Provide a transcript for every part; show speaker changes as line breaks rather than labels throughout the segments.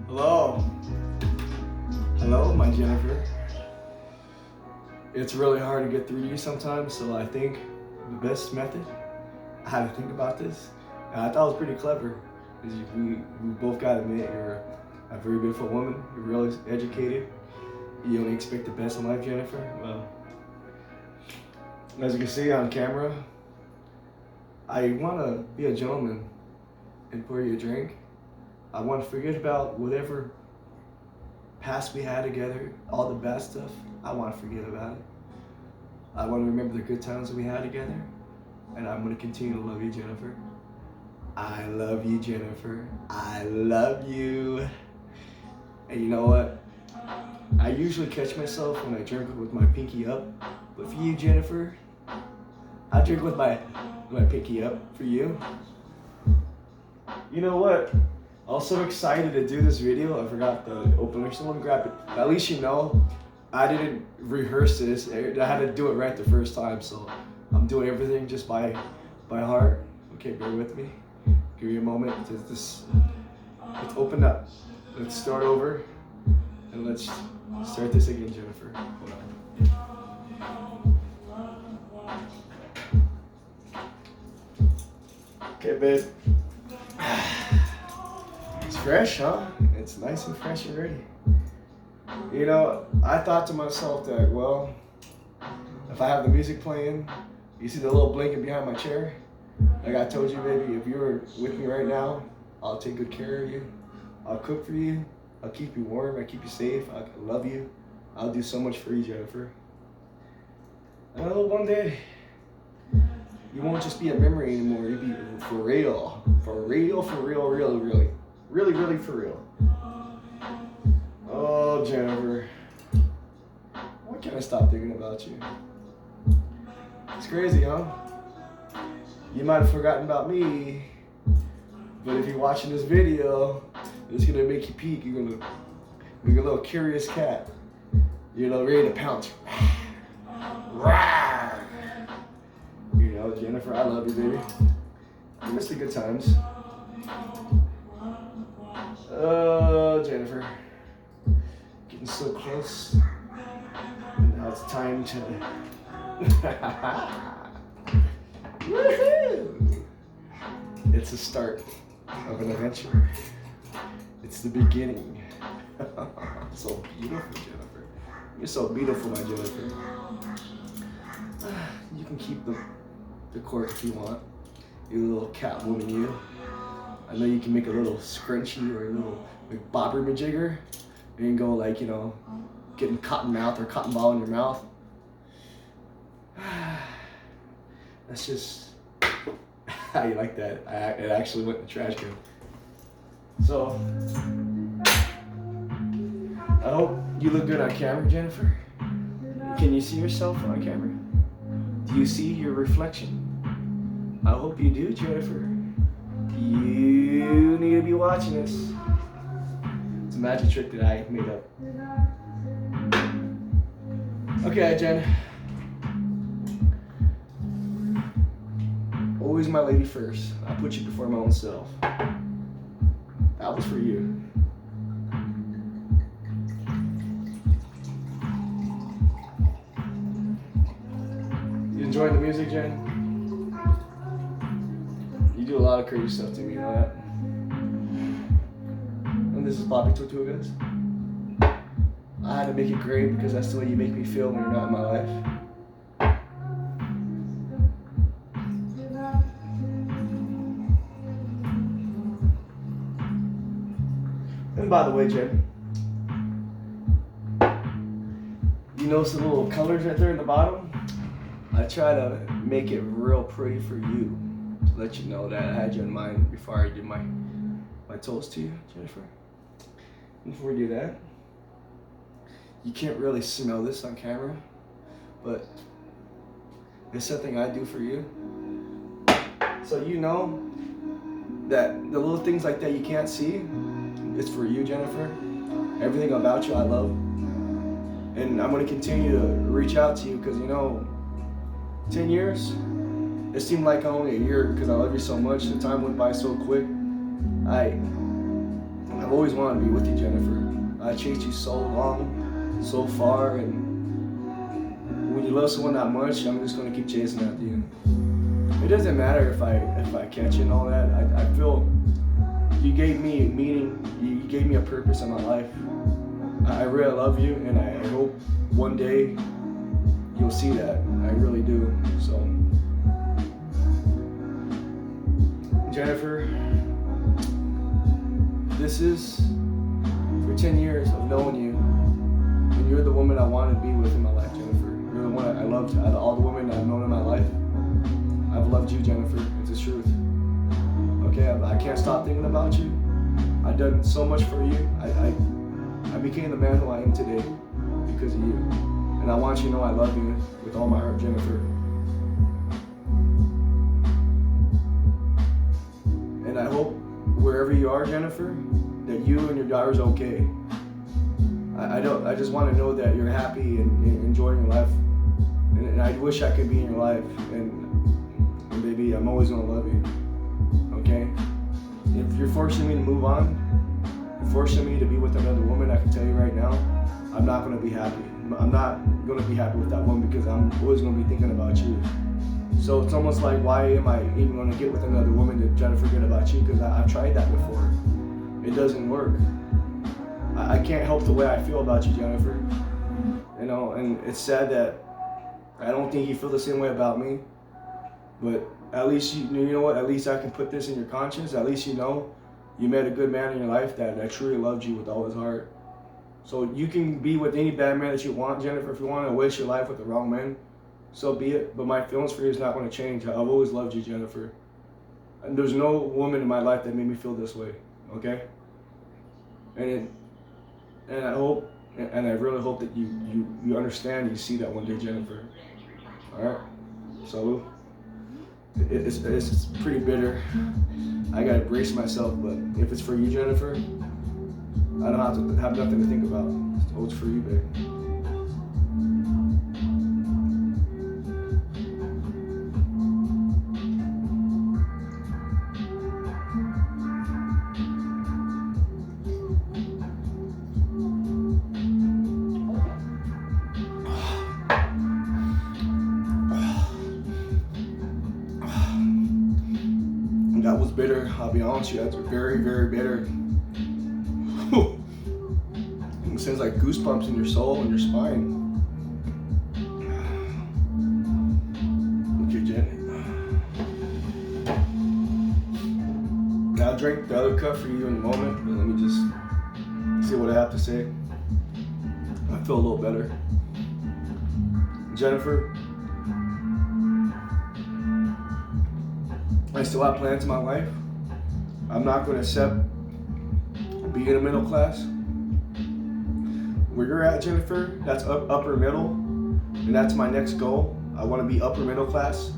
Hello. Hello, my Jennifer. It's really hard to get through to you sometimes, so I think the best method, I had to think about this, and I thought it was pretty clever, is we both gotta admit you're a very beautiful woman, you're really educated, you only expect the best in life, Jennifer. Well, as you can see on camera, I wanna be a gentleman and pour you a drink. I want to forget about whatever past we had together, all the bad stuff. I want to forget about it. I want to remember the good times that we had together, and I'm going to continue to love you, Jennifer. I love you, Jennifer. I love you. And you know what? I usually catch myself when I drink with my pinky up, but for you, Jennifer, I drink with my pinky up for you. You know what? I was so excited to do this video, I forgot the opener. Someone grab it. At least you know, I didn't rehearse this. I had to do it right the first time, so I'm doing everything just by heart. Okay, bear with me. Give me a moment. Let's open up. Let's start over, and let's start this again, Jennifer. Hold on. Okay, babe. It's fresh, huh? It's nice and fresh already. You know, I thought to myself that, well, if I have the music playing, you see the little blanket behind my chair? Like I told you, baby, if you were with me right now, I'll take good care of you. I'll cook for you. I'll keep you warm. I'll keep you safe. I love you. I'll do so much for you, Jennifer. And I know one day, you won't just be a memory anymore. You'll be for real. For real, for real, really. Really, really for real. Oh, Jennifer. Why can't I stop thinking about you? It's crazy, huh? You might have forgotten about me, but if you're watching this video, it's gonna make you peek. You're gonna be a little curious cat. You know, ready to pounce. You know, Jennifer, I love you, baby. You miss the good times. Oh, Jennifer, getting so close. And now it's time to. Woohoo! It's the start of an adventure. It's the beginning. So beautiful, Jennifer. You're so beautiful, my Jennifer. You can keep the cork if you want. You little cat woman, you. I know you can make a little scrunchie or a little like bobber majigger and go like, you know, getting cotton mouth or cotton ball in your mouth. That's just how you like that. It actually went in the trash can. So, I hope you look good on camera, Jennifer. Can you see yourself on camera? Do you see your reflection? I hope you do, Jennifer. You need to be watching this. It's a magic trick that I made up. Okay, Jen. Always my lady first. I put you before my own self. That was for you. You enjoying the music, Jen? You do a lot of crazy stuff to me, you know that? And this is Bobby Tortugas. I had to make it great because that's the way you make me feel when you're not in my life. And by the way, Jen, you notice the little colors right there in the bottom? I try to make it real pretty for you to let you know that I had you in mind before I did my toast to you, Jennifer. And before we do that, you can't really smell this on camera, but it's something I do for you. So you know that the little things like that you can't see, it's for you, Jennifer. Everything about you I love. And I'm gonna continue to reach out to you because, you know, 10 years, it seemed like only a year because I love you so much. The time went by so quick. I I've always wanted to be with you, Jennifer. I chased you so long, so far, and when you love someone that much, I'm just gonna keep chasing after you. It doesn't matter if I catch you and all that. I feel you gave me a meaning. You gave me a purpose in my life. I really love you, and I hope one day you'll see that. I really do. So, Jennifer, this is for 10 years of knowing you, and you're the woman I want to be with in my life, Jennifer. You're the one I loved. Out of all the women I've known in my life, I've loved you, Jennifer. It's the truth. Okay, I can't stop thinking about you. I've done so much for you. I became the man who I am today because of you. And I want you to know I love you with all my heart, Jennifer. And I hope wherever you are, Jennifer, that you and your daughter's okay. I just want to know that you're happy and enjoying your life. And I wish I could be in your life. And baby, I'm always gonna love you. Okay? If you're forcing me to move on, you're forcing me to be with another woman, I can tell you right now, I'm not gonna be happy. I'm not gonna be happy with that woman because I'm always gonna be thinking about you. So it's almost like, why am I even gonna get with another woman to try to forget about you? Because I've tried that before. It doesn't work. I can't help the way I feel about you, Jennifer. You know, and it's sad that I don't think you feel the same way about me. But at least you know what? At least I can put this in your conscience. At least you know you met a good man in your life that truly loved you with all his heart. So you can be with any bad man that you want, Jennifer. If you want to waste your life with the wrong man, so be it. But my feelings for you is not going to change. I've always loved you, Jennifer. And there's no woman in my life that made me feel this way. Okay? And I hope, and I really hope that you understand. You see that one day, Jennifer. All right. So. It's pretty bitter. I gotta brace myself, but if it's for you, Jennifer, I don't have nothing to think about. So it's for you, babe. That was bitter. I'll be honest with you. That's very, very bitter. It sends like goosebumps in your soul and your spine. Okay, Jenny. I'll drink the other cup for you in a moment, but let me just see what I have to say. I feel a little better. Jennifer, I still have plans in my life. I'm not going to accept being in a middle class. Where you're at, Jennifer, that's upper middle, and that's my next goal. I want to be upper middle class.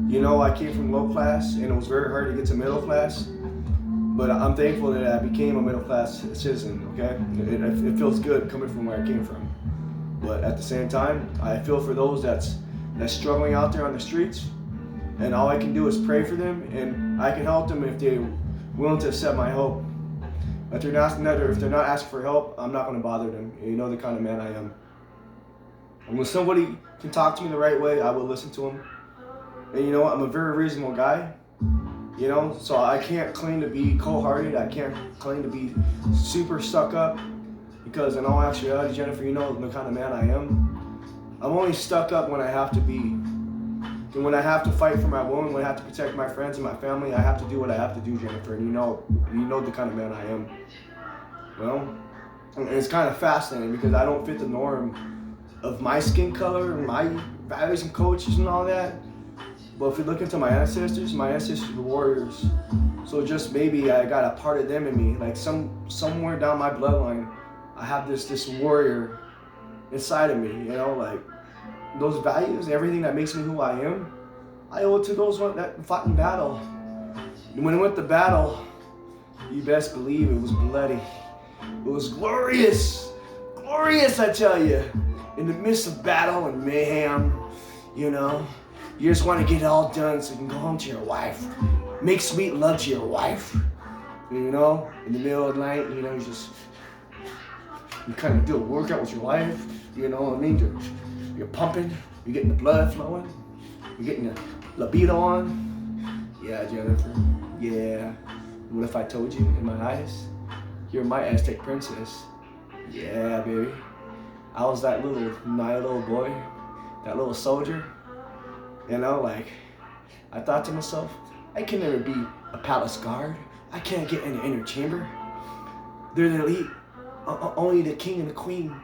You know, I came from low class, and it was very hard to get to middle class, but I'm thankful that I became a middle class citizen, okay? It feels good coming from where I came from. But at the same time, I feel for those that's struggling out there on the streets, and all I can do is pray for them, and I can help them if they're willing to accept my help. If they're not asking for help, I'm not going to bother them. You know the kind of man I am. And when somebody can talk to me the right way, I will listen to them. And you know what? I'm a very reasonable guy. You know, so I can't claim to be cold-hearted. I can't claim to be super stuck up, because in all actuality, Jennifer, you know the kind of man I am. I'm only stuck up when I have to be. And when I have to fight for my woman, when I have to protect my friends and my family, I have to do what I have to do, Jennifer. And you know the kind of man I am. Well, and it's kind of fascinating because I don't fit the norm of my skin color and my values and cultures and all that. But if you look into my ancestors were warriors. So just maybe I got a part of them in me. Like somewhere down my bloodline, I have this warrior inside of me, you know, like those values, everything that makes me who I am, I owe it to those that fought in battle. And when I went to battle, you best believe it was bloody. It was glorious. Glorious, I tell you. In the midst of battle and mayhem, you know, you just want to get it all done so you can go home to your wife. Make sweet love to your wife. You know, in the middle of the night, you know, you kind of do a workout with your wife. You know what I mean? You're pumping. You're getting the blood flowing. You're getting the libido on. Yeah, Jennifer. Yeah. What if I told you in my eyes, you're my Aztec princess? Yeah, baby. I was that little boy, that little soldier. You know, like, I thought to myself, I can never be a palace guard. I can't get in the inner chamber. They're the elite. Only the king and the queen,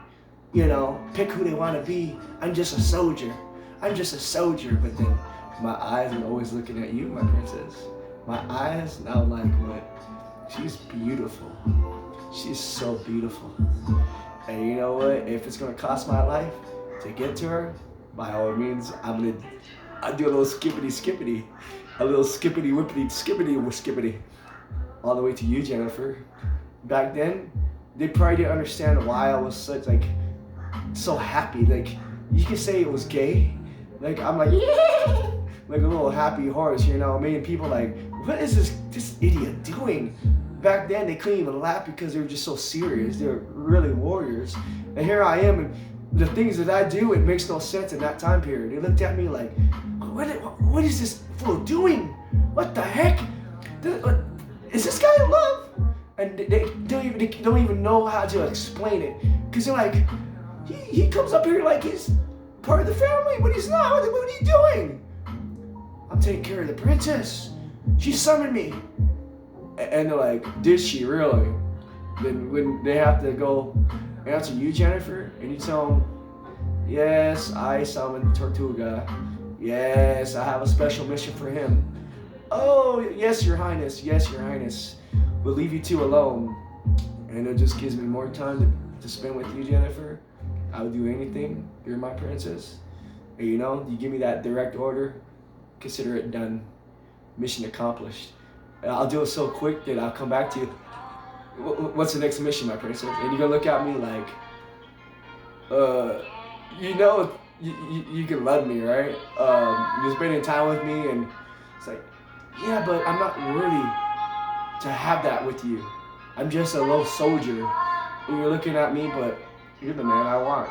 you know, pick who they want to be. I'm just a soldier. I'm just a soldier. But then my eyes are always looking at you, my princess. My eyes now like what? She's beautiful. She's so beautiful. And you know what? If it's gonna cost my life to get to her, by all means, I'll do a little skippity, a little skippity whippity, all the way to you, Jennifer. Back then, they probably didn't understand why I was so happy. Like, you could say it was gay. Like, I'm like, yeah, like a little happy horse, you know. Me and people like, what is this idiot doing? Back then, they couldn't even laugh because they were just so serious. They were really warriors. And here I am, and the things that I do, it makes no sense in that time period. They looked at me like, what is this fool doing? What the heck? Is this guy in love? And they don't even know how to explain it. Because they're like, he comes up here like he's part of the family, but he's not. What are you doing? I'm taking care of the princess. She summoned me. And they're like, did she really? Then when they have to go answer you, Jennifer, and you tell them, yes, I summoned Tortuga. Yes, I have a special mission for him. Oh, yes, Your Highness. Yes, Your Highness. We'll leave you two alone. And it just gives me more time to spend with you, Jennifer. I would do anything. You're my princess. And you know, you give me that direct order, consider it done. Mission accomplished. And I'll do it so quick that I'll come back to you. What's the next mission, my princess? And you're gonna look at me like, you know, you can love me, right? You're spending time with me, and it's like, yeah, but I'm not worthy to have that with you. I'm just a low soldier. And you're looking at me, but you're the man I want.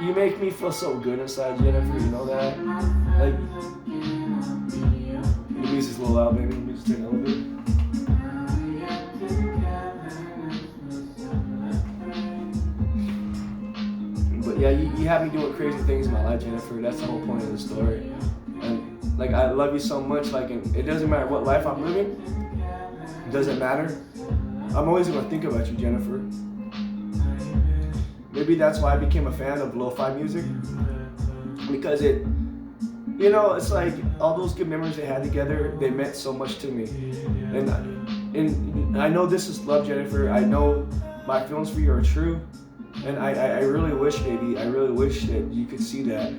You make me feel so good inside, Jennifer, you know that? Like, the music's a little loud, baby. Let me just turn it a little bit. But yeah, you have me doing crazy things in my life, Jennifer. That's the whole point of the story. And like, I love you so much. Like, it doesn't matter what life I'm living. It doesn't matter. I'm always gonna think about you, Jennifer. Maybe that's why I became a fan of lo-fi music, because it, you know, it's like all those good memories they had together, they meant so much to me. And I know this is love, Jennifer. I know my feelings for you are true. And I really wish, baby, I really wish that you could see that.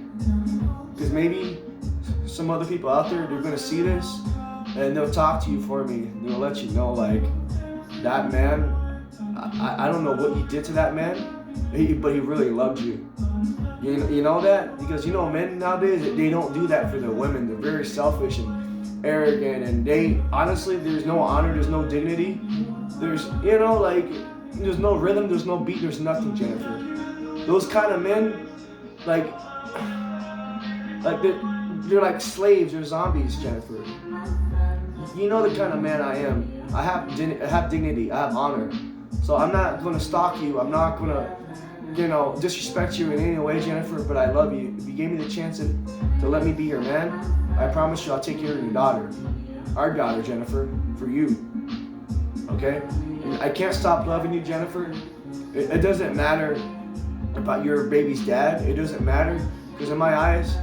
Because maybe some other people out there, they're gonna see this and they'll talk to you for me. They'll let you know, like, that man, I don't know what you did to that man, but he really loved you. You know that? Because, you know, men nowadays, they don't do that for their women. They're very selfish and arrogant, and they, honestly, there's no honor, there's no dignity. There's, you know, like, there's no rhythm, there's no beat, there's nothing, Jennifer. Those kind of men, like they're like slaves, they're zombies, Jennifer. You know the kind of man I am. I have dignity, I have honor. So I'm not gonna stalk you, I'm not gonna, you know, disrespect you in any way, Jennifer, but I love you. If you gave me the chance to let me be your man, I promise you I'll take care of your daughter. Our daughter, Jennifer, for you. Okay? I can't stop loving you, Jennifer. It doesn't matter about your baby's dad. It doesn't matter, because in my eyes,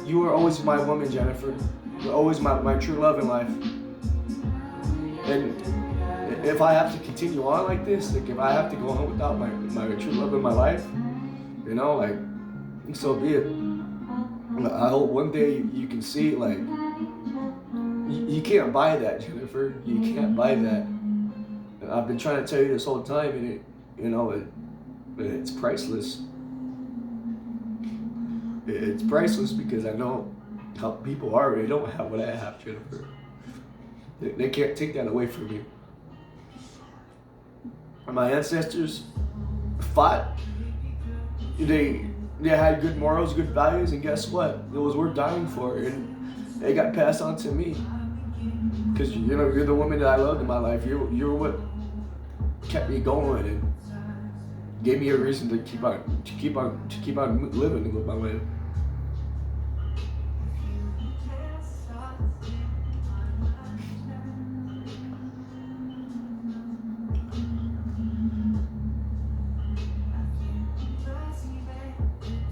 you are always my woman, Jennifer. You're always my true love in life. And if I have to continue on like this, like if I have to go on without my true love in my life, you know, like, so be it. I hope one day you can see, like, you can't buy that, Jennifer. You can't buy that. I've been trying to tell you this whole time, and it, you know, it's priceless. It's priceless because I know how people are. They don't have what I have, Jennifer. They can't take that away from me. my ancestors fought. They had good morals, good values, and guess what? It was worth dying for, and it got passed on to me. Because you're the woman that I loved in my life. You're what kept me going and gave me a reason to keep on living with my life.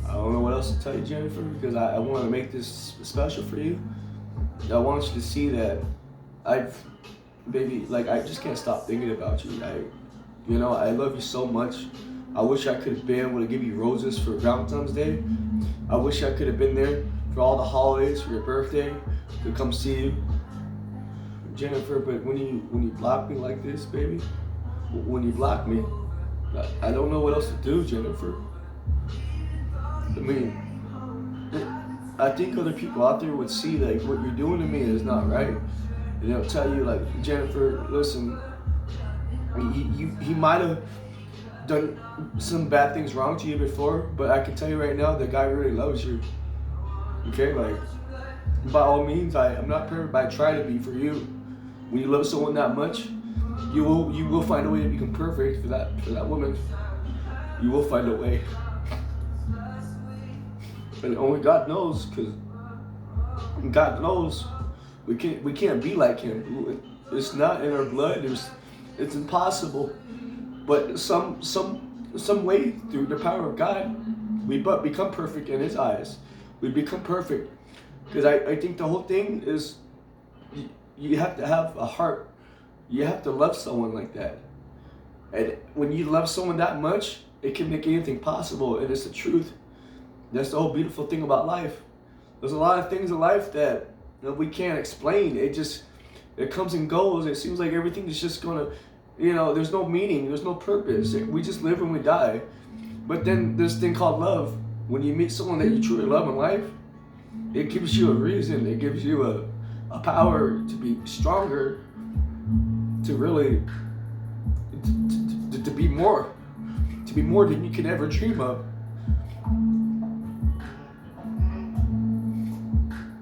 I don't know what else to tell you, Jennifer, because I want to make this special for you. I want you to see that baby, like, I just can't stop thinking about you. I love you so much. I wish I could have been able to give you roses for Valentine's Day. I wish I could have been there for all the holidays, for your birthday, to come see you, Jennifer. But when you block me like this, baby, when you block me, I don't know what else to do, Jennifer. I mean, I think other people out there would see like what you're doing to me is not right. And they'll tell you like, Jennifer, listen, he might have done some bad things wrong to you before, but I can tell you right now, the guy really loves you. Okay, like, by all means, I'm not perfect, but I try to be for you. When you love someone that much, you will find a way to become perfect for that woman. You will find a way. And only God knows, because God knows we can't be like him. It's not in our blood. It's impossible. But some way through the power of God, we become perfect in his eyes. We become perfect. Because I think the whole thing is you have to have a heart. You have to love someone like that. And when you love someone that much, it can make anything possible, and it's the truth. That's the whole beautiful thing about life. There's a lot of things in life that we can't explain. It comes and goes. It seems like everything is just gonna, there's no meaning, there's no purpose. We just live and we die. But then this thing called love, when you meet someone that you truly love in life, it gives you a reason. It gives you a power to be stronger, to really, to be more than you can ever dream of.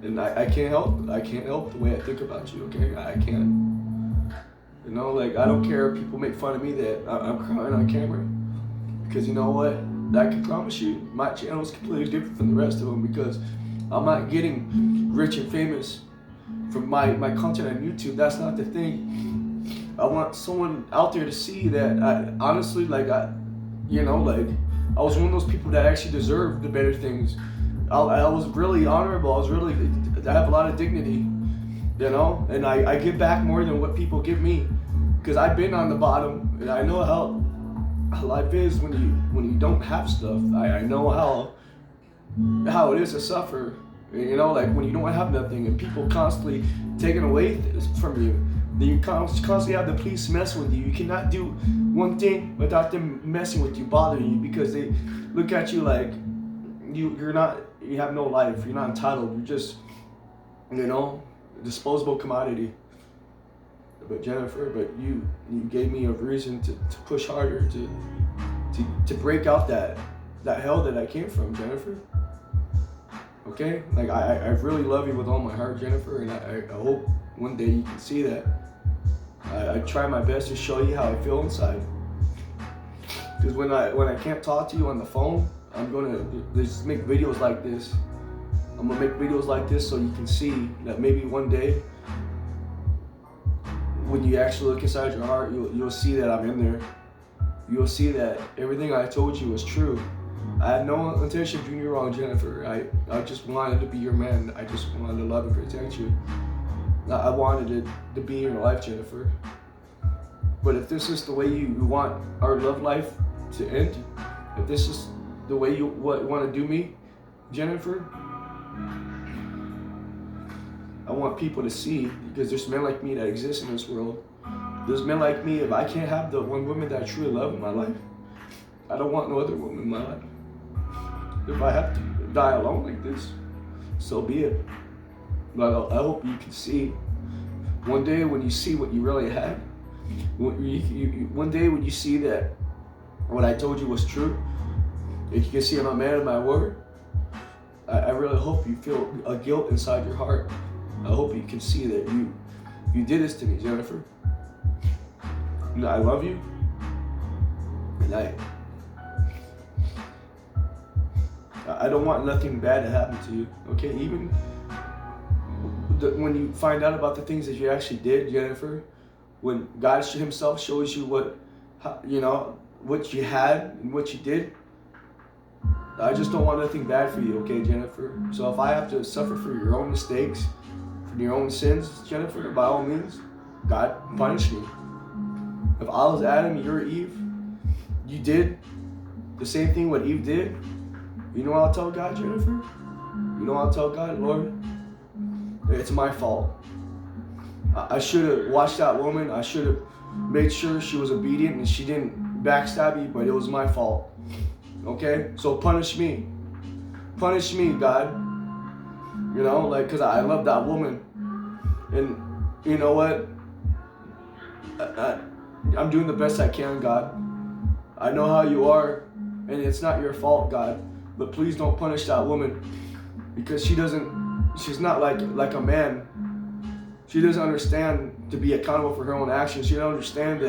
And I can't help the way I think about you, okay? I can't. Like, I don't care if people make fun of me that I'm crying on camera. Because you know what? I can promise you, my channel is completely different from the rest of them, because I'm not getting rich and famous from my content on YouTube. That's not the thing. I want someone out there to see that I honestly, like, I was one of those people that actually deserved the better things. I was really honorable. I have a lot of dignity, and I give back more than what people give me, because I've been on the bottom, and I know how life is when you don't have stuff. I know how it is to suffer, like when you don't have nothing and people constantly taking away from you. Then you constantly have the police mess with you. You cannot do one thing without them messing with you, bothering you, because they look at you like you have no life. You're not entitled. You're just, disposable commodity. But Jennifer, you gave me a reason to push harder, to break out that hell that I came from, Jennifer. Okay? Like, I really love you with all my heart, Jennifer, and I hope one day you can see that. I try my best to show you how I feel inside. Because when I can't talk to you on the phone, I'm gonna just make videos like this. I'm gonna make videos like this so you can see that maybe one day, when you actually look inside your heart, you'll see that I'm in there. You'll see that everything I told you was true. I had no intention of doing you wrong, Jennifer. I just wanted to be your man. I just wanted to love and protect you. I wanted to be in your life, Jennifer. But if this is the way you want our love life to end, if this is the way you want to do me, Jennifer, I want people to see, because there's men like me that exist in this world. There's men like me. If I can't have the one woman that I truly love in my life, I don't want no other woman in my life. If I have to die alone like this, so be it. But I hope you can see one day, when you see what you really had, One day when you see that what I told you was true, if you can see I'm a man of my word, I really hope you feel a guilt inside your heart. I hope you can see that you did this to me, Jennifer. You know, I love you, and I don't want nothing bad to happen to you. Okay, even when you find out about the things that you actually did, Jennifer, when God Himself shows you what you had and what you did, I just don't want nothing bad for you, okay, Jennifer? So if I have to suffer for your own mistakes, for your own sins, Jennifer, by all means, God punish me. If I was Adam, you're Eve, you did the same thing what Eve did, you know what I'll tell God, Jennifer? You know what I'll tell God? Lord, it's my fault. I should have watched that woman. I should have made sure she was obedient and she didn't backstab me, but it was my fault. Okay? So punish me. Punish me, God. You know, like, because I love that woman. And you know what? I'm doing the best I can, God. I know how you are, and it's not your fault, God. But please don't punish that woman, because she's not like a man. She doesn't understand to be accountable for her own actions. She doesn't understand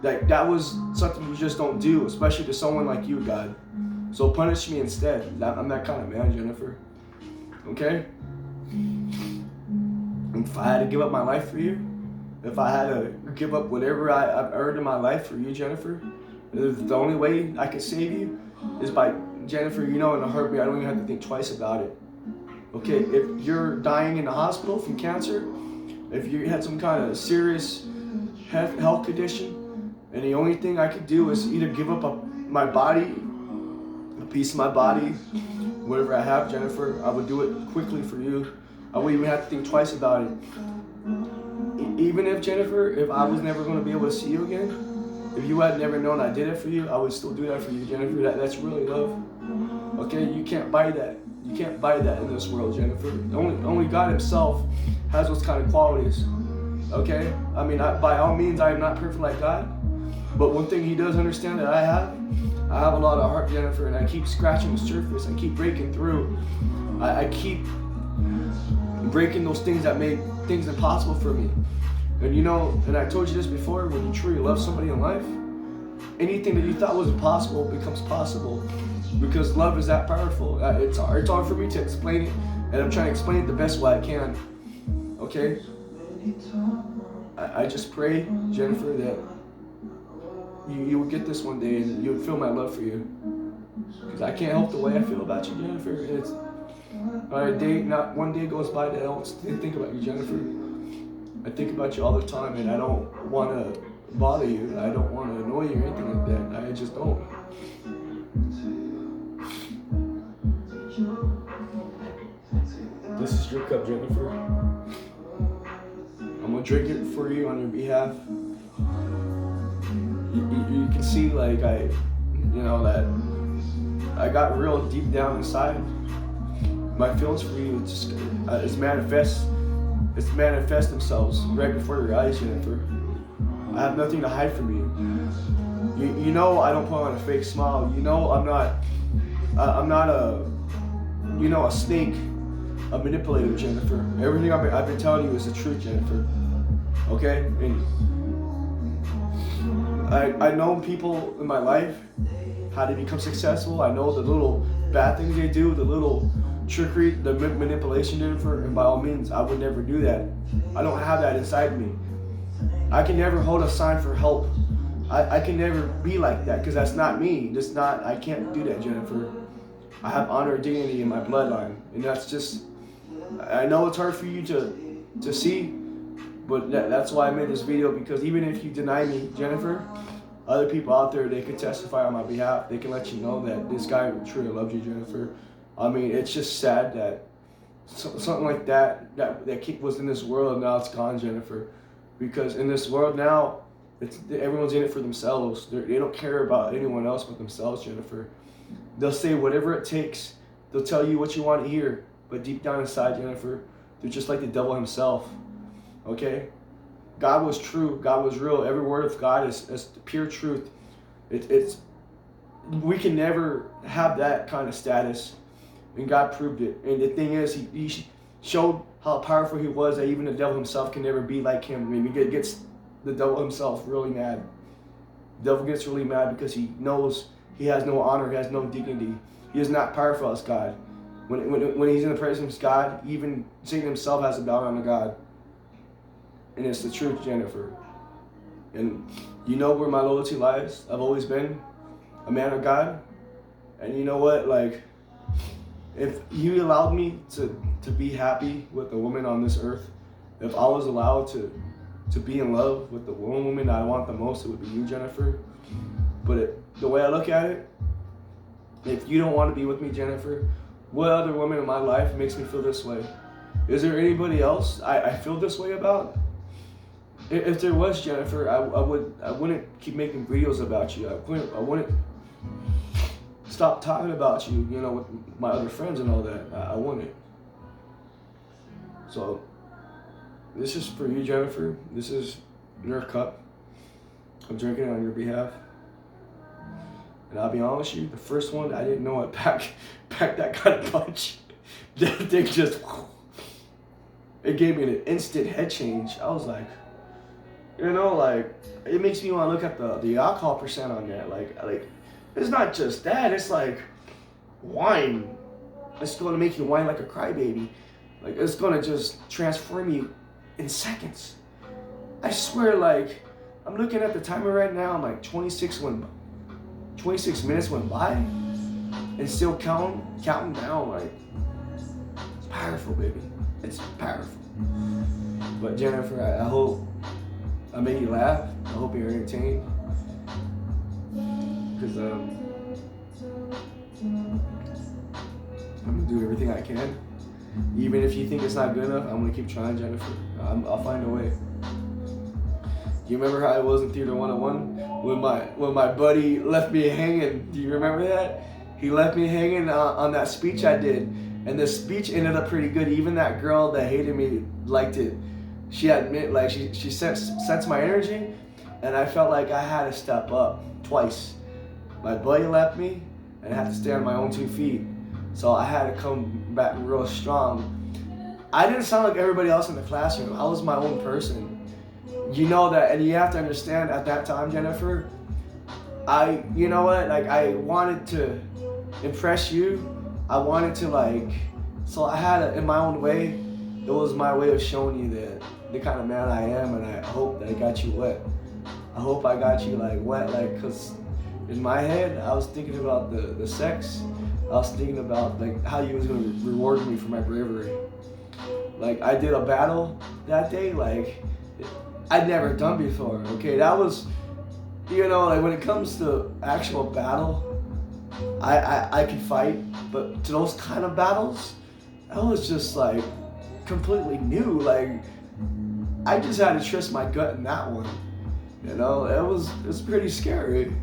that was something you just don't do, especially to someone like you, God. So punish me instead. I'm that kind of man, Jennifer. Okay? If I had to give up my life for you, if I had to give up whatever I've earned in my life for you, Jennifer, the only way I can save you is by, Jennifer, you know, in a heartbeat, I don't even have to think twice about it. Okay, if you're dying in the hospital from cancer, if you had some kind of serious health condition, and the only thing I could do is either give up my body, a piece of my body, whatever I have, Jennifer, I would do it quickly for you. I wouldn't even have to think twice about it. Even if, Jennifer, if I was never going to be able to see you again, if you had never known I did it for you, I would still do that for you, Jennifer. That's really love. Okay, you can't buy that. You can't buy that in this world, Jennifer. Only God Himself has those kind of qualities. Okay? I mean, by all means, I am not perfect like God. But one thing He does understand that I have a lot of heart, Jennifer, and I keep scratching the surface. I keep breaking through. I keep breaking those things that make things impossible for me. And you know, and I told you this before, when you truly love somebody in life, anything that you thought was impossible becomes possible. Because love is that powerful. It's hard for me to explain it, and I'm trying to explain it the best way I can. Okay? I just pray, Jennifer, that you will get this one day and you would feel my love for you. Because I can't help the way I feel about you, Jennifer. It's not one day goes by that I don't think about you, Jennifer. I think about you all the time, and I don't want to bother you. I don't want to annoy you or anything like that. I just don't. This is your cup, Jennifer. I'm going to drink it for you on your behalf. You can see, like, that I got real deep down inside. My feelings for you just it's manifest themselves right before your eyes, Jennifer. I have nothing to hide from you. You know I don't put on a fake smile. You know I'm not a snake, a manipulator, Jennifer. Everything I've been telling you is the truth, Jennifer. Okay? And I know people in my life, how to become successful. I know the little bad things they do, the little trickery, the manipulation, Jennifer, and by all means, I would never do that. I don't have that inside me. I can never hold a sign for help. I can never be like that, because that's not me. I can't do that, Jennifer. I have honor and dignity in my bloodline, and that's just, I know it's hard for you to see, but that's why I made this video, because even if you deny me, Jennifer, other people out there, they could testify on my behalf. They can let you know that this guy truly loves you, Jennifer. I mean, it's just sad that something like that was in this world, now it's gone, Jennifer. Because in this world now, everyone's in it for themselves. They don't care about anyone else but themselves, Jennifer. They'll say whatever it takes. They'll tell you what you want to hear. But deep down inside, Jennifer, they're just like the devil himself. Okay? God was true. God was real. Every word of God is pure truth. It's we can never have that kind of status, and God proved it. And the thing is, he showed how powerful he was, that even the devil himself can never be like him. I mean, he gets the devil himself really mad. The devil gets really mad because he knows he has no honor, he has no dignity. He is not powerful as God. When he's in the presence of God, even Satan himself has to bow down to God. And it's the truth, Jennifer. And you know where my loyalty lies. I've always been a man of God. And you know what? Like, if you allowed me to be happy with a woman on this earth, if I was allowed to be in love with the one woman that I want the most, it would be you, Jennifer. But the way I look at it, if you don't want to be with me, Jennifer, what other woman in my life makes me feel this way? Is there anybody else I feel this way about? If there was, Jennifer, I wouldn't keep making videos about you. I wouldn't stop talking about you, you know, with my other friends and all that. I wouldn't. So this is for you, Jennifer. This is your cup. I'm drinking it on your behalf. And I'll be honest with you, the first one, I didn't know it packed that kind of punch. That thing just, it gave me an instant head change. I was like, you know, like, it makes me want to look at the alcohol percent on that. Like, it's not just that, it's like wine. It's going to make you whine like a crybaby. Like, it's going to just transform you in seconds. I swear, like, I'm looking at the timer right now, I'm like 26 minutes went by, and still counting down. Like, it's powerful, baby. It's powerful. But Jennifer, I hope I made you laugh. I hope you're entertained. Because I'm gonna do everything I can. Even if you think it's not good enough, I'm gonna keep trying, Jennifer. I'll find a way. You remember how I was in Theater 101 when my buddy left me hanging? Do you remember that? He left me hanging on that speech I did, and the speech ended up pretty good. Even that girl that hated me liked it. She she sensed my energy, and I felt like I had to step up twice. My buddy left me, and I had to stand on my own 2 feet. So I had to come back real strong. I didn't sound like everybody else in the classroom. I was my own person. You know that, and you have to understand at that time, Jennifer, you know what, like, I wanted to impress you. I wanted to, so I had to, in my own way, it was my way of showing you the kind of man I am, and I hope that I got you wet. I hope I got you, wet, because in my head, I was thinking about the sex. I was thinking about, how you was going to reward me for my bravery. I did a battle that day, I'd never done before, okay? That was, when it comes to actual battle, I can fight, but to those kind of battles, I was just, completely new. I just had to trust my gut in that one, it was pretty scary,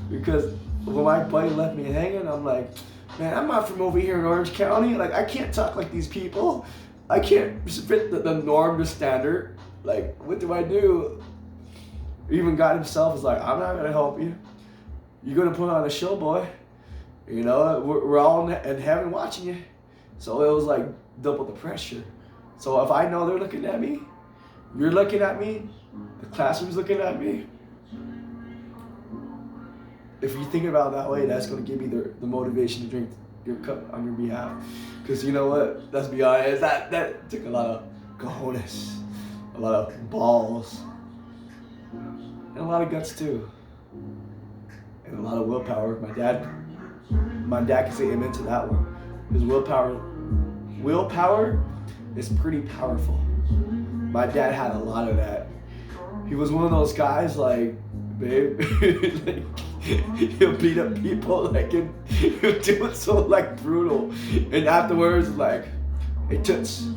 because when my buddy left me hanging, I'm like, man, I'm not from over here in Orange County, I can't talk like these people. I can't fit the norm, the standard. What do I do? Even God himself is like, I'm not going to help you. You're going to put on a show, boy. We're all in heaven watching you. So it was double the pressure. So if I know they're looking at me, you're looking at me, the classroom's looking at me, if you think about it that way, that's going to give you the motivation to drink your cup on your behalf. Because you know what? Let's be honest, that took a lot of cojones, a lot of balls, and a lot of guts too, and a lot of willpower. My dad can say amen to that one. Because willpower is pretty powerful. My dad had a lot of that. He was one of those guys, babe, he'll beat up people, and he'll do it so, brutal. And afterwards, hey, toots,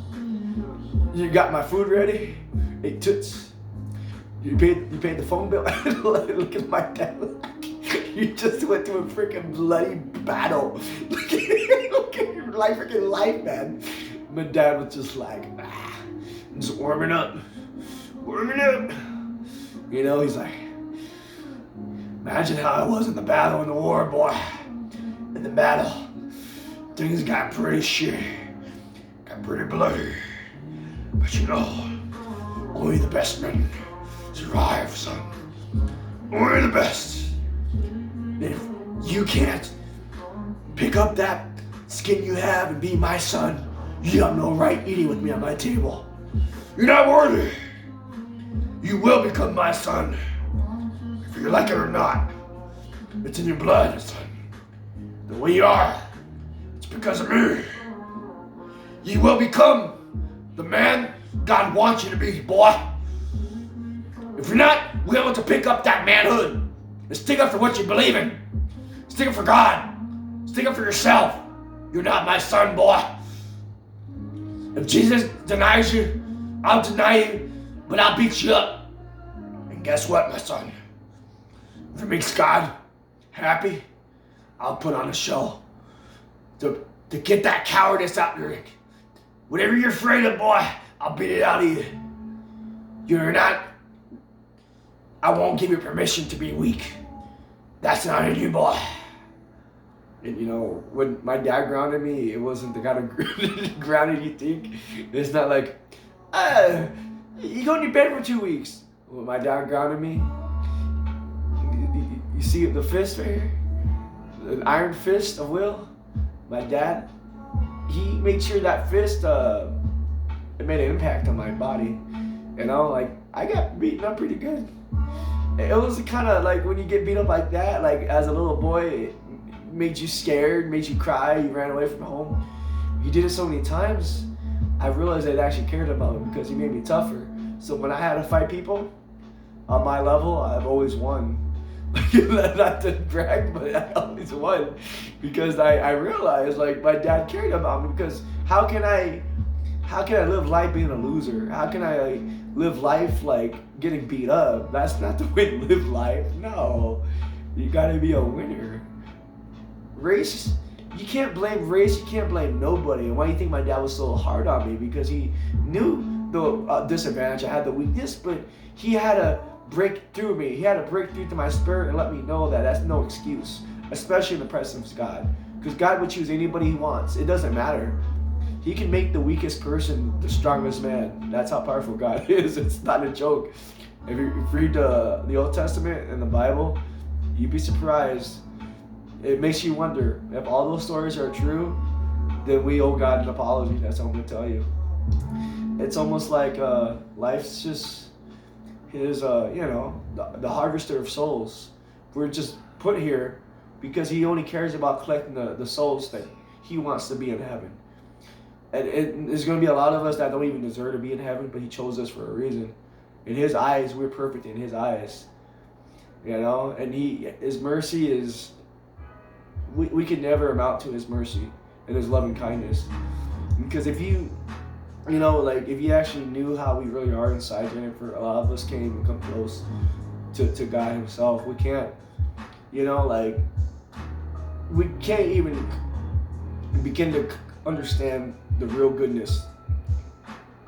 you got my food ready? Hey, toots, you paid the phone bill? Look at my dad, you just went through a freaking bloody battle. Look at your freaking life, man. My dad was just I'm just warming up. warming up. You know, he's like, imagine how I was in the battle in the war, boy. In the battle, things got pretty shitty, got pretty bloody. But you know, only the best men survive, son. Only the best. And if you can't pick up that skin you have and be my son, you have no right eating with me on my table. You're not worthy. You will become my son, if you like it or not. It's in your blood, son. The way you are, it's because of me. You will become the man God wants you to be, boy. If you're not willing to pick up that manhood and stick up for what you believe in, stick up for God, stick up for yourself, you're not my son, boy. If Jesus denies you, I'll deny you, but I'll beat you up. And guess what, my son? If it makes God happy, I'll put on a show to get that cowardice out there. Whatever you're afraid of, boy, I'll beat it out of you. You're not. I won't give you permission to be weak. That's not in you, boy. And you know, when my dad grounded me, it wasn't the kind of grounded you think. It's not like, you go to your bed for 2 weeks. When my dad grounded me, you see the fist right here? The iron fist of will? My dad, he made sure that fist, it made an impact on my body. You know, like, I got beaten up pretty good. It was kind of like when you get beat up like that, like as a little boy, it made you scared, made you cry, you ran away from home. You did it so many times, I realized I actually cared about him because he made me tougher. So when I had to fight people on my level, I've always won. Not to brag, but I always won because I realized like my dad cared about me. Because how can I live life being a loser? How can I live life like getting beat up? That's not the way to live life. No, you gotta be a winner. Race, you can't blame race. You can't blame nobody. And why do you think my dad was so hard on me? Because he knew the disadvantage. I had the weakness, but he had to break through me. He had to break through to my spirit and let me know that that's no excuse, especially in the presence of God. Because God would choose anybody He wants. It doesn't matter. He can make the weakest person the strongest man. That's how powerful God is. It's not a joke. If you read the Old Testament and the Bible, you'd be surprised. It makes you wonder if all those stories are true, then we owe God an apology. That's what I'm going to tell you. It's almost like life's just His, the harvester of souls. We're just put here because He only cares about collecting the souls that He wants to be in heaven. And there's going to be a lot of us that don't even deserve to be in heaven, but He chose us for a reason. In His eyes, we're perfect in His eyes. You know, and His mercy is, we can never amount to His mercy and His loving kindness. Because if you actually knew how we really are inside, Jennifer, a lot of us can't even come close to God Himself. We can't, we can't even begin to understand the real goodness,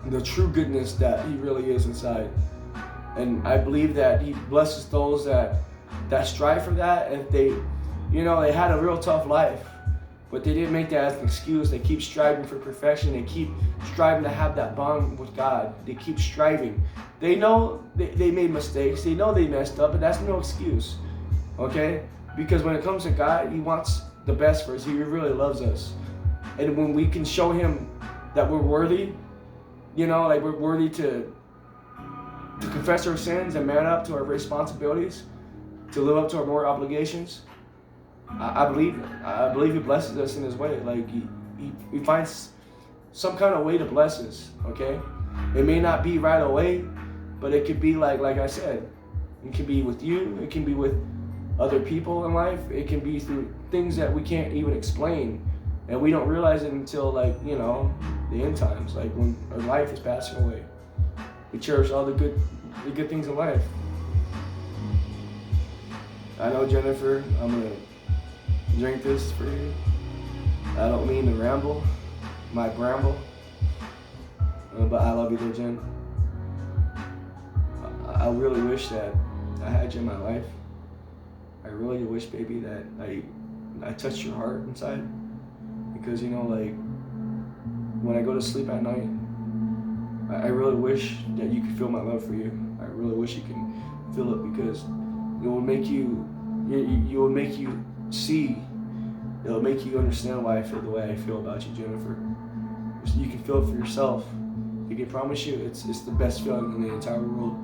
the true goodness that He really is inside. And I believe that He blesses those that strive for that. If they had a real tough life, but they didn't make that as an excuse. They keep striving for perfection. They keep striving to have that bond with God. They keep striving. They know they made mistakes. They know they messed up, but that's no excuse, okay? Because when it comes to God, He wants the best for us. He really loves us. And when we can show Him that we're worthy, we're worthy to confess our sins and man up to our responsibilities, to live up to our moral obligations, I believe He blesses us in His way. Like he finds some kind of way to bless us, okay? It may not be right away, but it could be like I said, it can be with you, it can be with other people in life, it can be through things that we can't even explain, and we don't realize it until the end times, like when our life is passing away. We cherish all the good things in life. I know, Jennifer, I'm gonna drink this for you. I don't mean to ramble, might bramble, but I love you, though, Jen. I really wish that I had you in my life. I really wish, baby, that I touched your heart inside. Because, you know, like, when I go to sleep at night, I really wish that you could feel my love for you. I really wish you can feel it, because it will make you, it will make you see, it'll make you understand why I feel the way I feel about you, Jennifer. You can feel it for yourself. I can promise you, it's the best feeling in the entire world.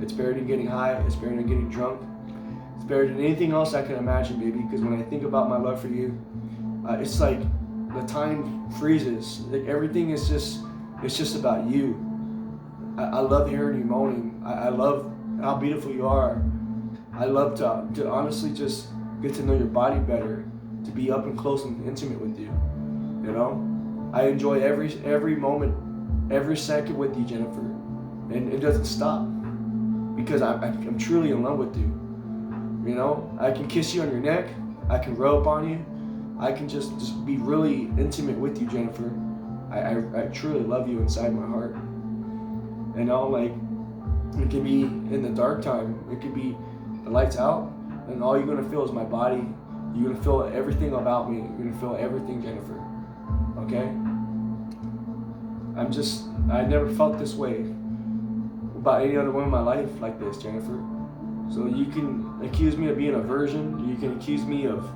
It's better than getting high, it's better than getting drunk. It's better than anything else I can imagine, baby, because when I think about my love for you, it's like the time freezes. Like everything is it's just about you. I love hearing you moaning. I love how beautiful you are. I love to honestly just get to know your body better, to be up and close and intimate with you. You know? I enjoy every moment, every second with you, Jennifer. And it doesn't stop, because I'm truly in love with you. You know, I can kiss you on your neck, I can rub on you, I can just be really intimate with you, Jennifer. I truly love you inside my heart. You know, like, it can be in the dark time, it could be the lights out, and all you're gonna feel is my body. You're gonna feel everything about me. You're gonna feel everything, Jennifer. Okay? I never felt this way about any other woman in my life like this, Jennifer. So you can accuse me of being a virgin. You can accuse me of,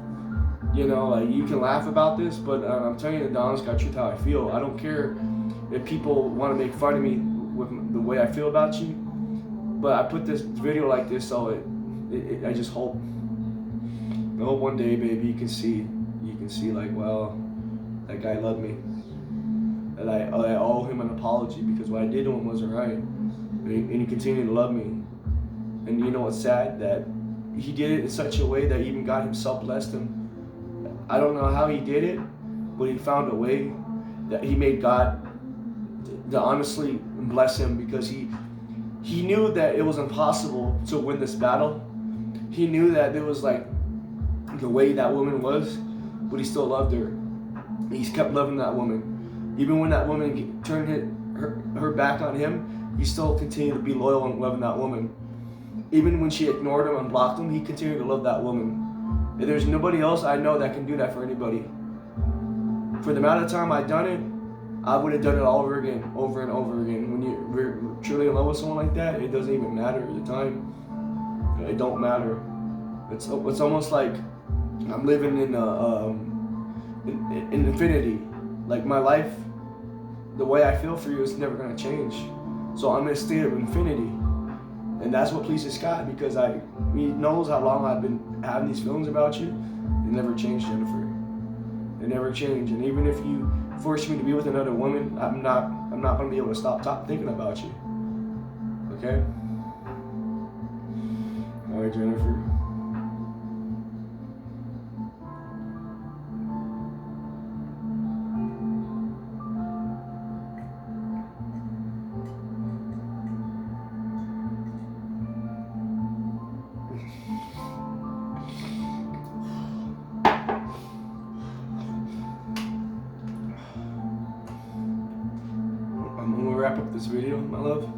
you know, like, you can laugh about this, but I'm telling you the honest God truth how I feel. I don't care if people want to make fun of me with the way I feel about you, but I put this video like this so I just hope. I hope one day, baby, you can see like, well, that guy loved me. And I owe him an apology, because what I did to him wasn't right. And he continued to love me. And you know what's sad? That he did it in such a way that even God himself blessed him. I don't know how he did it, but he found a way that he made God to honestly bless him, because he knew that it was impossible to win this battle. He knew that there was like the way that woman was, but he still loved her. He's kept loving that woman. Even when that woman turned her back on him, he still continued to be loyal and loving that woman. Even when she ignored him and blocked him, he continued to love that woman. And there's nobody else I know that can do that for anybody. For the amount of time I've done it, I would have done it all over again, over and over again. When you're truly in love with someone like that, it doesn't even matter the time. It don't matter. It's almost like I'm living in infinity. Like, my life, the way I feel for you is never gonna change. So I'm in a state of infinity. And that's what pleases God, because he knows how long I've been having these feelings about you. It never changed, Jennifer. It never changed. And even if you force me to be with another woman, I'm not gonna be able to stop thinking about you. Okay? All right, Jennifer. I'm gonna wrap up this video, my love.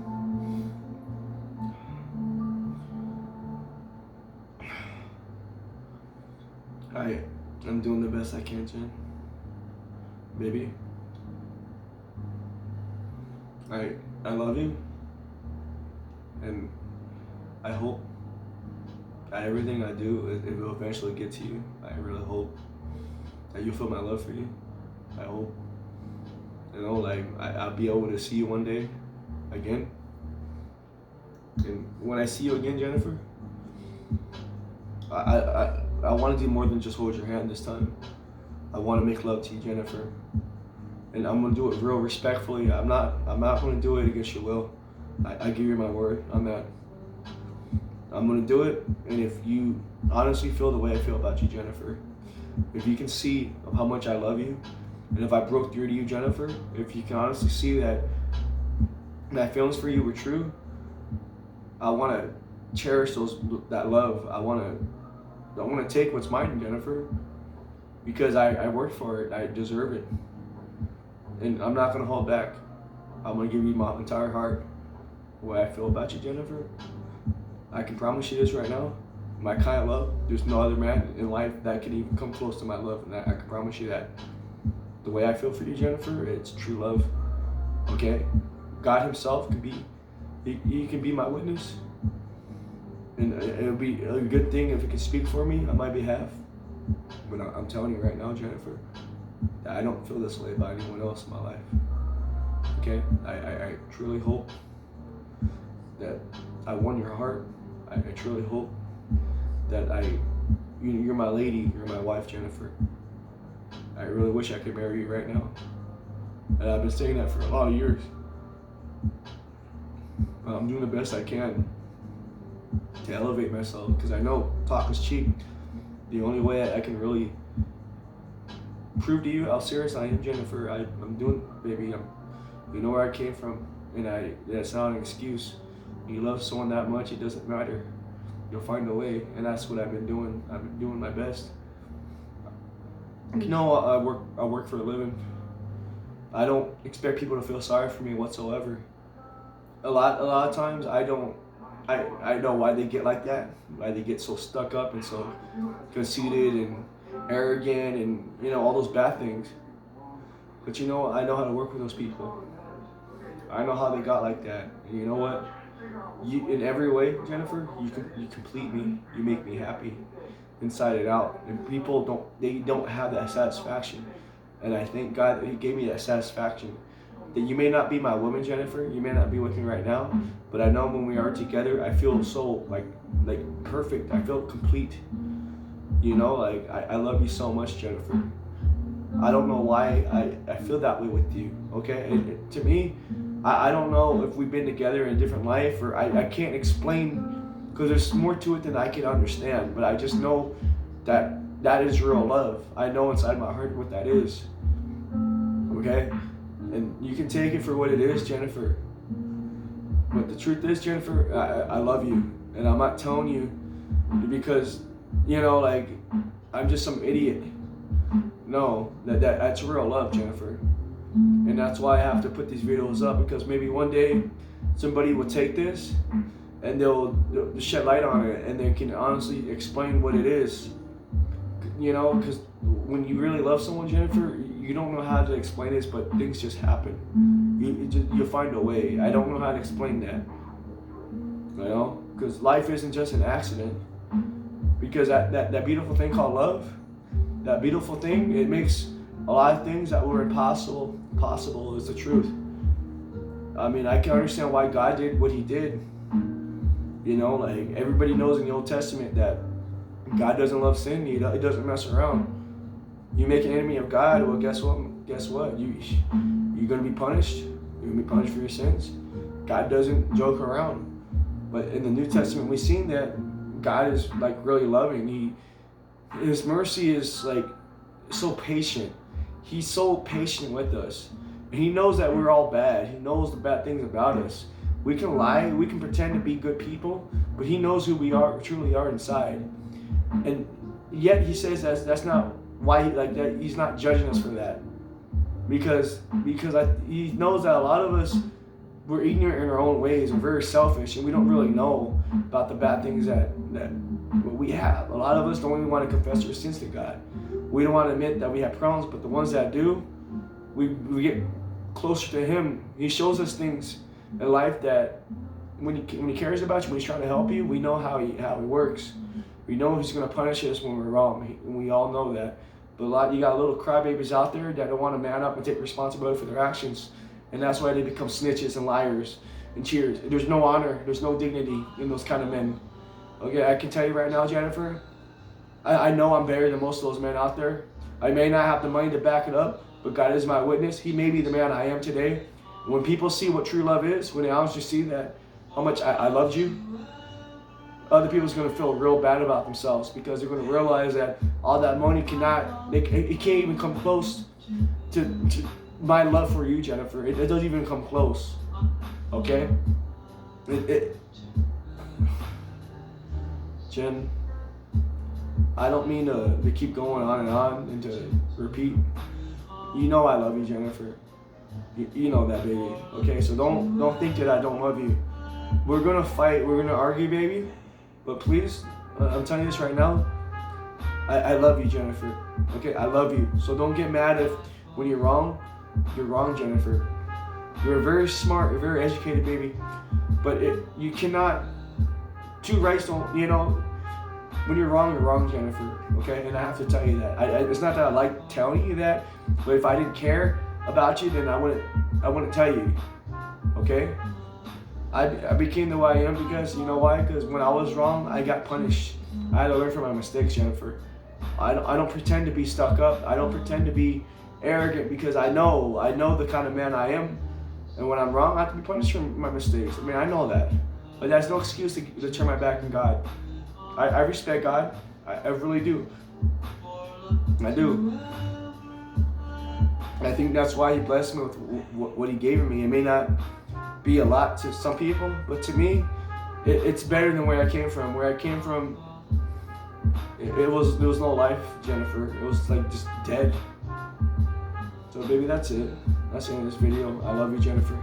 I'm doing the best I can, Jen. Baby. I love you. And I hope that everything I do, it will eventually get to you. I really hope that you feel my love for you. I hope. You know, like, I'll be able to see you one day again. And when I see you again, Jennifer, I want to do more than just hold your hand this time. I want to make love to you, Jennifer. And I'm going to do it real respectfully. I'm not going to do it against your will. I give you my word on that. I'm going to do it, and if you honestly feel the way I feel about you, Jennifer, if you can see how much I love you, and if I broke through to you, Jennifer, if you can honestly see that my feelings for you were true, I want to cherish that love. I want to take what's mine, Jennifer, because I worked for it. I deserve it, and I'm not going to hold back. I'm going to give you my entire heart. the way I feel about you, Jennifer, I can promise you this right now. My kind of love, there's no other man in life that can even come close to my love, and I can promise you that. The way I feel for you, Jennifer, it's true love. Okay? God himself can be, he can be my witness. And it'll be a good thing if it can speak for me on my behalf. But I'm telling you right now, Jennifer, that I don't feel this way about anyone else in my life. Okay? I truly hope that I won your heart. I truly hope that you're my lady, you're my wife, Jennifer. I really wish I could marry you right now. And I've been saying that for a lot of years. I'm doing the best I can to elevate myself, because I know talk is cheap. The only way I can really prove to you how serious I am, Jennifer, I'm doing, baby, you know where I came from, and that's not an excuse. When you love someone that much, it doesn't matter. You'll find a way, and that's what I've been doing. I've been doing my best. You know, I work for a living. I don't expect people to feel sorry for me whatsoever. A lot of times I know why they get like that, why they get so stuck up and so conceited and arrogant and, you know, all those bad things. But you know, I know how to work with those people. I know how they got like that. And you know what? In every way, Jennifer, you complete me. You make me happy, inside and out. And people don't have that satisfaction. And I thank God that He gave me that satisfaction. That you may not be my woman, Jennifer. You may not be with me right now, but I know when we are together, I feel so like perfect. I feel complete. You know, like I love you so much, Jennifer. I don't know why I feel that way with you. Okay, to me, I don't know if we've been together in a different life, or I can't explain, because there's more to it than I can understand. But I just know that is real love. I know inside my heart what that is. Okay? And you can take it for what it is, Jennifer. But the truth is, Jennifer, I love you. And I'm not telling you because, you know, like, I'm just some idiot. No, that's real love, Jennifer. And that's why I have to put these videos up, because maybe one day somebody will take this and they'll shed light on it, and they can honestly explain what it is. You know, because when you really love someone, Jennifer, you don't know how to explain this, but things just happen. You'll find a way. I don't know how to explain that. You know, because life isn't just an accident. Because that beautiful thing called love, that beautiful thing, it makes a lot of things that were impossible possible, is the truth. I mean, I can understand why God did what He did. You know, like everybody knows in the Old Testament that God doesn't love sin. He doesn't mess around. You make an enemy of God, well, guess what? You're going to be punished. You're going to be punished for your sins. God doesn't joke around. But in the New Testament, we've seen that God is like really loving. His mercy is like so patient. He's so patient with us. And He knows that we're all bad. He knows the bad things about us. We can lie, we can pretend to be good people, but He knows who we truly are inside. And yet He says that's not why He's not judging us for that. Because He knows that a lot of us, we're ignorant in our own ways. We're very selfish, and we don't really know about the bad things that we have. A lot of us don't even want to confess our sins to God. We don't want to admit that we have problems, but the ones that do, we get closer to Him. He shows us things in life that when He cares about you, when He's trying to help you, we know how He works. We know He's going to punish us when we're wrong, and we all know that. But you got little crybabies out there that don't want to man up and take responsibility for their actions, and that's why they become snitches and liars and cheaters. There's no honor, there's no dignity in those kind of men. Okay, I can tell you right now, Jennifer, I know I'm better than most of those men out there. I may not have the money to back it up, but God is my witness. He made me the man I am today. When people see what true love is, when they honestly see that how much I loved you, other people's going to feel real bad about themselves, because they're going to realize that all that money it can't even come close to my love for you, Jennifer. It doesn't even come close. Okay? Jen, I don't mean to keep going on and to repeat. You know I love you, Jennifer. You know that, baby. Okay, so don't think that I don't love you. we're gonna fight, we're gonna argue, baby. But please, I'm telling you this right now. I love you, Jennifer. Okay, I love you. So don't get mad if when you're wrong, Jennifer. You're very smart, you're very educated, baby. But you cannot, two rights don't, you know, when you're wrong, Jennifer. Okay, and I have to tell you that. It's not that I like telling you that, but if I didn't care about you, then I wouldn't tell you. Okay? I became the way I am because, you know why? Because when I was wrong, I got punished. I had to learn from my mistakes, Jennifer. I don't pretend to be stuck up. I don't pretend to be arrogant because I know the kind of man I am. And when I'm wrong, I have to be punished for my mistakes. I mean, I know that. But that's no excuse to turn my back on God. I respect God. I really do. I do. I think that's why He blessed me with what He gave me. It may not be a lot to some people, but to me, it's better than where I came from. Where I came from, there was no life, Jennifer. It was like just dead. So baby, that's it. That's the end of this video. I love you, Jennifer.